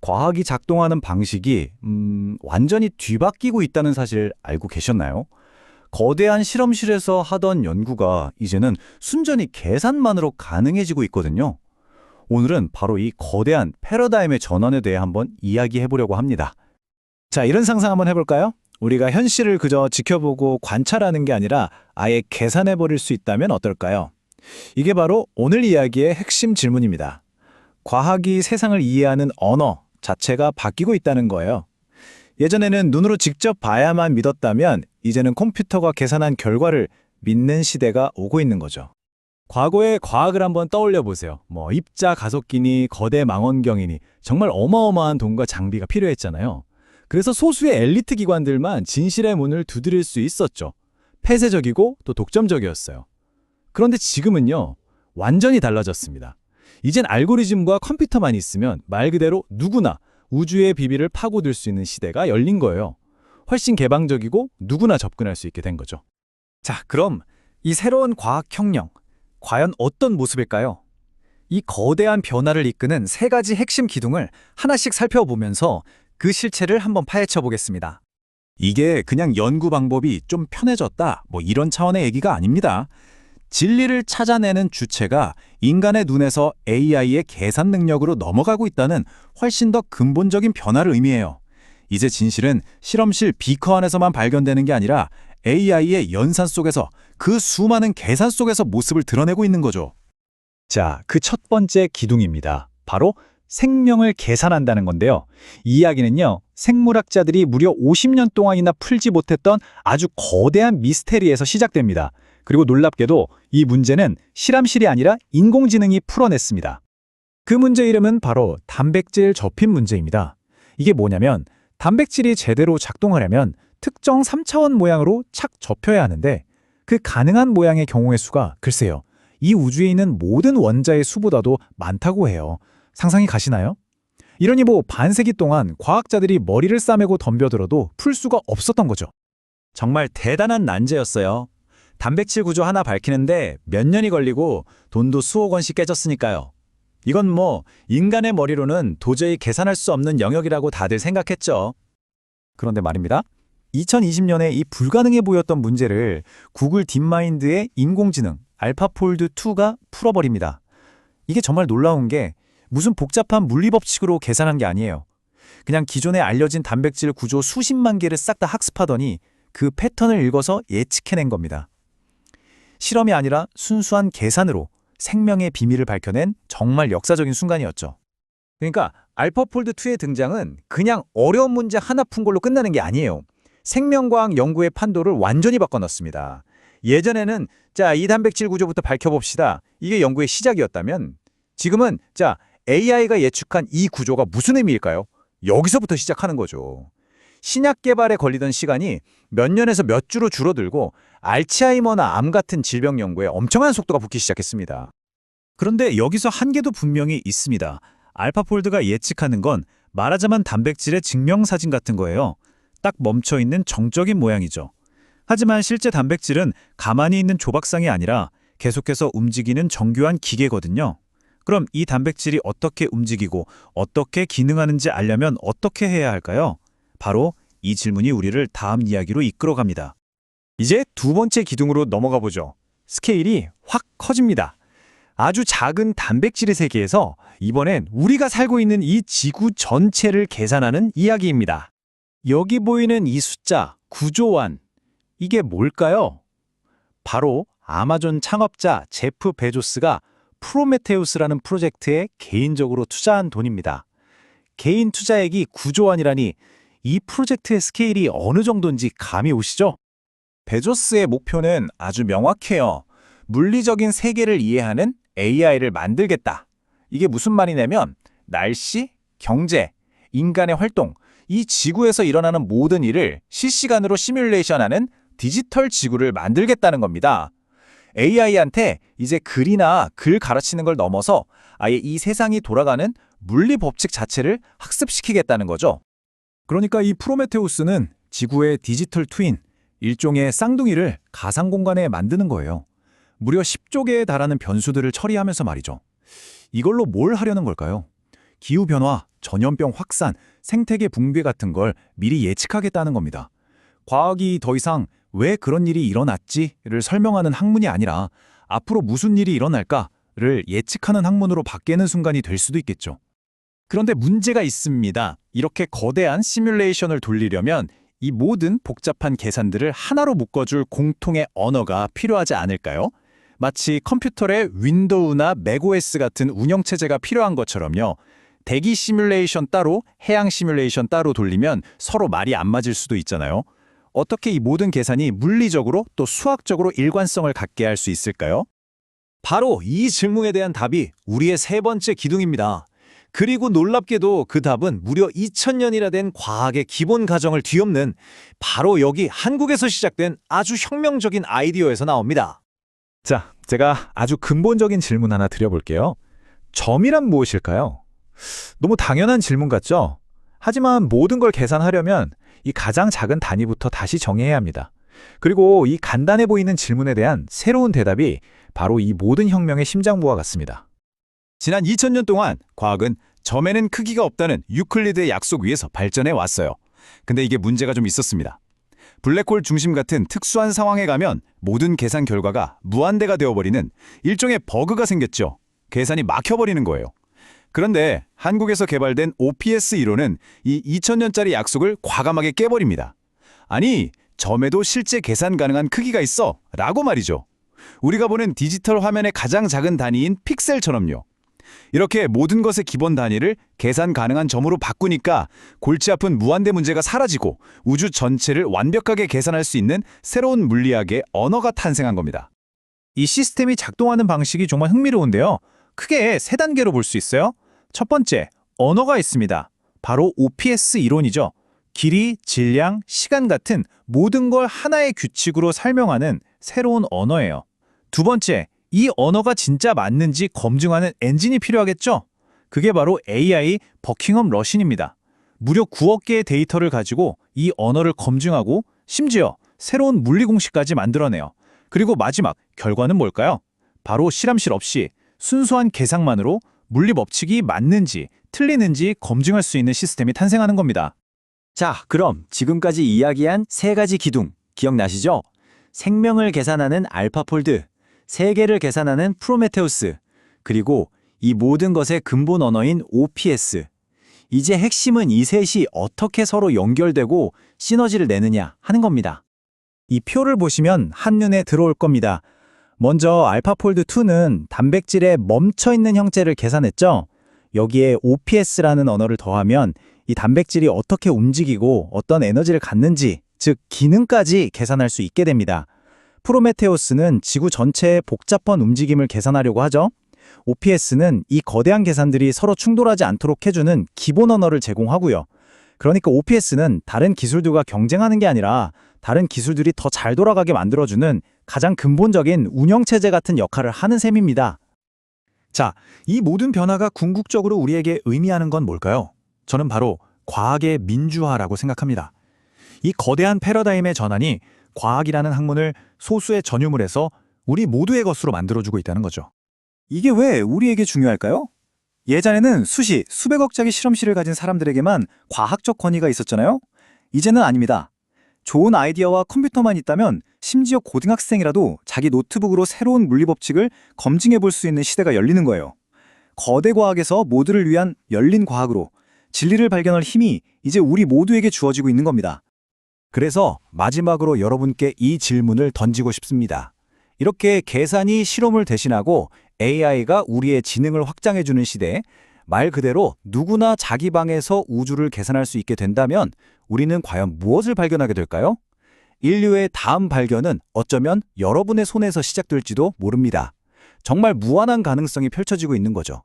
과학이 작동하는 방식이 완전히 뒤바뀌고 있다는 사실 알고 계셨나요? 거대한 실험실에서 하던 연구가 이제는 순전히 계산만으로 가능해지고 있거든요. 오늘은 바로 이 거대한 패러다임의 전환에 대해 한번 이야기해 보려고 합니다. 자, 이런 상상 한번 해볼까요? 우리가 현실을 그저 지켜보고 관찰하는 게 아니라 아예 계산해 버릴 수 있다면 어떨까요? 이게 바로 오늘 이야기의 핵심 질문입니다. 과학이 세상을 이해하는 언어 자체가 바뀌고 있다는 거예요. 예전에는 눈으로 직접 봐야만 믿었다면 이제는 컴퓨터가 계산한 결과를 믿는 시대가 오고 있는 거죠. 과거의 과학을 한번 떠올려 보세요. 입자 가속기니 거대 망원경이니 정말 어마어마한 돈과 장비가 필요했잖아요. 그래서 소수의 엘리트 기관들만 진실의 문을 두드릴 수 있었죠. 폐쇄적이고 또 독점적이었어요. 그런데 지금은요, 완전히 달라졌습니다. 이젠 알고리즘과 컴퓨터만 있으면 말 그대로 누구나 우주의 비밀을 파고들 수 있는 시대가 열린 거예요. 훨씬 개방적이고 누구나 접근할 수 있게 된 거죠. 자, 그럼 이 새로운 과학혁명, 과연 어떤 모습일까요? 이 거대한 변화를 이끄는 세 가지 핵심 기둥을 하나씩 살펴보면서 그 실체를 한번 파헤쳐 보겠습니다. 이게 그냥 연구 방법이 좀 편해졌다, 이런 차원의 얘기가 아닙니다. 진리를 찾아내는 주체가 인간의 눈에서 AI의 계산 능력으로 넘어가고 있다는 훨씬 더 근본적인 변화를 의미해요. 이제 진실은 실험실 비커 안에서만 발견되는 게 아니라 AI의 연산 속에서 그 수많은 계산 속에서 모습을 드러내고 있는 거죠. 자, 그 첫 번째 기둥입니다. 바로 생명을 계산한다는 건데요. 이 이야기는요, 생물학자들이 무려 50년 동안이나 풀지 못했던 아주 거대한 미스테리에서 시작됩니다. 그리고 놀랍게도 이 문제는 실험실이 아니라 인공지능이 풀어냈습니다. 그 문제 이름은 바로 단백질 접힌 문제입니다. 이게 뭐냐면 단백질이 제대로 작동하려면 특정 3차원 모양으로 착 접혀야 하는데 그 가능한 모양의 경우의 수가 글쎄요, 이 우주에 있는 모든 원자의 수보다도 많다고 해요. 상상이 가시나요? 이러니 반세기 동안 과학자들이 머리를 싸매고 덤벼들어도 풀 수가 없었던 거죠. 정말 대단한 난제였어요. 단백질 구조 하나 밝히는데 몇 년이 걸리고 돈도 수억 원씩 깨졌으니까요. 이건 인간의 머리로는 도저히 계산할 수 없는 영역이라고 다들 생각했죠. 그런데 말입니다. 2020년에 이 불가능해 보였던 문제를 구글 딥마인드의 인공지능 알파폴드2가 풀어버립니다. 이게 정말 놀라운 게 무슨 복잡한 물리법칙으로 계산한 게 아니에요. 그냥 기존에 알려진 단백질 구조 수십만 개를 싹 다 학습하더니 그 패턴을 읽어서 예측해낸 겁니다. 실험이 아니라 순수한 계산으로 생명의 비밀을 밝혀낸 정말 역사적인 순간이었죠. 그러니까 알파폴드2의 등장은 그냥 어려운 문제 하나 푼 걸로 끝나는 게 아니에요. 생명과학 연구의 판도를 완전히 바꿔놨습니다. 예전에는 이 단백질 구조부터 밝혀봅시다, 이게 연구의 시작이었다면 지금은 AI가 예측한 이 구조가 무슨 의미일까요? 여기서부터 시작하는 거죠. 신약 개발에 걸리던 시간이 몇 년에서 몇 주로 줄어들고 알츠하이머나 암 같은 질병 연구에 엄청난 속도가 붙기 시작했습니다. 그런데 여기서 한계도 분명히 있습니다. 알파폴드가 예측하는 건 말하자면 단백질의 증명사진 같은 거예요. 딱 멈춰있는 정적인 모양이죠. 하지만 실제 단백질은 가만히 있는 조각상이 아니라 계속해서 움직이는 정교한 기계거든요. 그럼 이 단백질이 어떻게 움직이고 어떻게 기능하는지 알려면 어떻게 해야 할까요? 바로 이 질문이 우리를 다음 이야기로 이끌어갑니다. 이제 두 번째 기둥으로 넘어가 보죠. 스케일이 확 커집니다. 아주 작은 단백질의 세계에서 이번엔 우리가 살고 있는 이 지구 전체를 계산하는 이야기입니다. 여기 보이는 이 숫자 9조 원, 이게 뭘까요? 바로 아마존 창업자 제프 베조스가 프로메테우스라는 프로젝트에 개인적으로 투자한 돈입니다. 개인 투자액이 9조 원이라니 이 프로젝트의 스케일이 어느 정도인지 감이 오시죠? 베조스의 목표는 아주 명확해요. 물리적인 세계를 이해하는 AI를 만들겠다. 이게 무슨 말이냐면 날씨, 경제, 인간의 활동, 이 지구에서 일어나는 모든 일을 실시간으로 시뮬레이션하는 디지털 지구를 만들겠다는 겁니다. AI한테 이제 글이나 글 가르치는 걸 넘어서 아예 이 세상이 돌아가는 물리 법칙 자체를 학습시키겠다는 거죠. 그러니까 이 프로메테우스는 지구의 디지털 트윈, 일종의 쌍둥이를 가상 공간에 만드는 거예요. 무려 10조 개에 달하는 변수들을 처리하면서 말이죠. 이걸로 뭘 하려는 걸까요? 기후변화, 전염병 확산, 생태계 붕괴 같은 걸 미리 예측하겠다는 겁니다. 과학이 더 이상 왜 그런 일이 일어났지를 설명하는 학문이 아니라 앞으로 무슨 일이 일어날까를 예측하는 학문으로 바뀌는 순간이 될 수도 있겠죠. 그런데 문제가 있습니다. 이렇게 거대한 시뮬레이션을 돌리려면 이 모든 복잡한 계산들을 하나로 묶어줄 공통의 언어가 필요하지 않을까요? 마치 컴퓨터에 윈도우나 맥OS 같은 운영체제가 필요한 것처럼요. 대기 시뮬레이션 따로, 해양 시뮬레이션 따로 돌리면 서로 말이 안 맞을 수도 있잖아요. 어떻게 이 모든 계산이 물리적으로 또 수학적으로 일관성을 갖게 할 수 있을까요? 바로 이 질문에 대한 답이 우리의 세 번째 기둥입니다. 그리고 놀랍게도 그 답은 무려 2000년이나 된 과학의 기본 가정을 뒤엎는 바로 여기 한국에서 시작된 아주 혁명적인 아이디어에서 나옵니다. 자, 제가 아주 근본적인 질문 하나 드려볼게요. 점이란 무엇일까요? 너무 당연한 질문 같죠? 하지만 모든 걸 계산하려면 이 가장 작은 단위부터 다시 정해야 합니다. 그리고 이 간단해 보이는 질문에 대한 새로운 대답이 바로 이 모든 혁명의 심장부와 같습니다. 지난 2000년 동안 과학은 점에는 크기가 없다는 유클리드의 약속 위에서 발전해 왔어요. 근데 이게 문제가 좀 있었습니다. 블랙홀 중심 같은 특수한 상황에 가면 모든 계산 결과가 무한대가 되어버리는 일종의 버그가 생겼죠. 계산이 막혀버리는 거예요. 그런데 한국에서 개발된 OPS 이론은 이 2000년짜리 약속을 과감하게 깨버립니다. 아니, 점에도 실제 계산 가능한 크기가 있어 라고 말이죠. 우리가 보는 디지털 화면의 가장 작은 단위인 픽셀처럼요. 이렇게 모든 것의 기본 단위를 계산 가능한 점으로 바꾸니까 골치 아픈 무한대 문제가 사라지고 우주 전체를 완벽하게 계산할 수 있는 새로운 물리학의 언어가 탄생한 겁니다. 이 시스템이 작동하는 방식이 정말 흥미로운데요. 크게 세 단계로 볼 수 있어요. 첫 번째, 언어가 있습니다. 바로 OPS 이론이죠. 길이, 질량, 시간 같은 모든 걸 하나의 규칙으로 설명하는 새로운 언어예요. 두 번째, 이 언어가 진짜 맞는지 검증하는 엔진이 필요하겠죠? 그게 바로 AI 버킹엄 머신입니다. 무려 9억 개의 데이터를 가지고 이 언어를 검증하고 심지어 새로운 물리 공식까지 만들어내요. 그리고 마지막, 결과는 뭘까요? 바로 실험실 없이 순수한 계산만으로 물리 법칙이 맞는지 틀리는지 검증할 수 있는 시스템이 탄생하는 겁니다. 자, 그럼 지금까지 이야기한 세 가지 기둥 기억나시죠? 생명을 계산하는 알파폴드, 세계를 계산하는 프로메테우스, 그리고 이 모든 것의 근본 언어인 OPS. 이제 핵심은 이 셋이 어떻게 서로 연결되고 시너지를 내느냐 하는 겁니다. 이 표를 보시면 한눈에 들어올 겁니다. 먼저 알파폴드2는 단백질의 멈춰있는 형태를 계산했죠. 여기에 OPS라는 언어를 더하면 이 단백질이 어떻게 움직이고 어떤 에너지를 갖는지, 즉 기능까지 계산할 수 있게 됩니다. 프로메테우스는 지구 전체의 복잡한 움직임을 계산하려고 하죠. OPS는 이 거대한 계산들이 서로 충돌하지 않도록 해주는 기본 언어를 제공하고요. 그러니까 OPS는 다른 기술들과 경쟁하는 게 아니라 다른 기술들이 더 잘 돌아가게 만들어주는 가장 근본적인 운영체제 같은 역할을 하는 셈입니다. 자, 이 모든 변화가 궁극적으로 우리에게 의미하는 건 뭘까요? 저는 바로 과학의 민주화라고 생각합니다. 이 거대한 패러다임의 전환이 과학이라는 학문을 소수의 전유물에서 우리 모두의 것으로 만들어주고 있다는 거죠. 이게 왜 우리에게 중요할까요? 예전에는 수백억 짜리 실험실을 가진 사람들에게만 과학적 권위가 있었잖아요? 이제는 아닙니다. 좋은 아이디어와 컴퓨터만 있다면 심지어 고등학생이라도 자기 노트북으로 새로운 물리법칙을 검증해 볼 수 있는 시대가 열리는 거예요. 거대 과학에서 모두를 위한 열린 과학으로 진리를 발견할 힘이 이제 우리 모두에게 주어지고 있는 겁니다. 그래서 마지막으로 여러분께 이 질문을 던지고 싶습니다. 이렇게 계산이 실험을 대신하고 AI가 우리의 지능을 확장해주는 시대에 말 그대로 누구나 자기 방에서 우주를 계산할 수 있게 된다면 우리는 과연 무엇을 발견하게 될까요? 인류의 다음 발견은 어쩌면 여러분의 손에서 시작될지도 모릅니다. 정말 무한한 가능성이 펼쳐지고 있는 거죠.